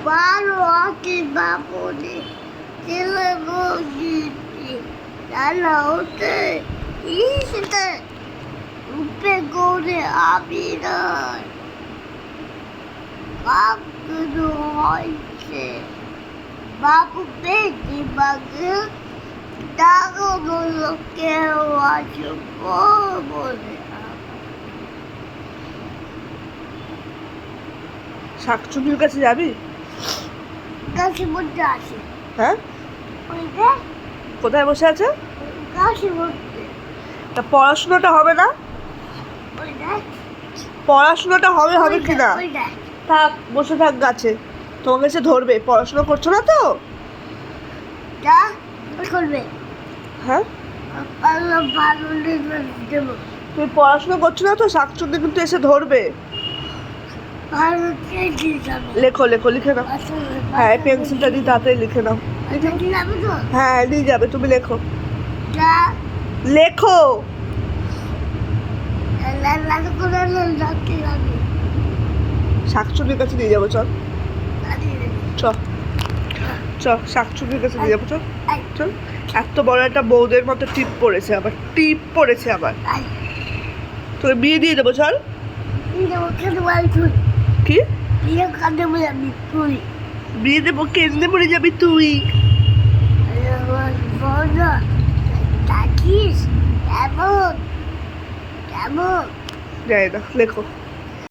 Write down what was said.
Baru aku babuni, sila begini, dalam hotel, ini rupa gore abiran, kamu doaise, babu begi bagus, dagu dulu kewajiban boleh. শাকচুন্নির কাছে যাবি? গাছে বসে আছে। হ্যাঁ, ওইটা কোথায় বসে আছে? গাছে বসে। তা পড়াশোনাটা হবে না? ওইটা পড়াশোনাটা হবে কি না? ওইটা থাক, বসে থাক গাছে, তোমাকে এসে ধরবে। পড়াশোনা করছো না তো? যা করবে। হ্যাঁ, ভালো ভালো দেবো। তুমি পড়াশোনা করছো না তো, শাকচুন্নি কিন্তু এসে ধরবে। ভালো খেয়ে যাবে। লেখো লেখো, লিখে নাও। হ্যাঁ, এই পেন্সিলটা দিয়ে তাড়াতাড়ি লিখে নাও। এটা কি যাবে তো? হ্যাঁ, নিয়ে যাবে, তুমি লেখো। যা লেখো। লাল করে যাচ্ছে যাবে। শাকচুন্নির কাছে নিয়ে যাবো, চল চল চল, শাকচুন্নির কাছে নিয়ে যাবো, চল চল। এত বড় একটা বৌদের মতো টিপ পড়েছে আবার। তোকে বিয়ে দিয়ে দেবো, চল। কি বিয়ে দেবো? কেন্দ্রে পড়ে যাবি তুই। কেমন কেমন যাই না, লেখো।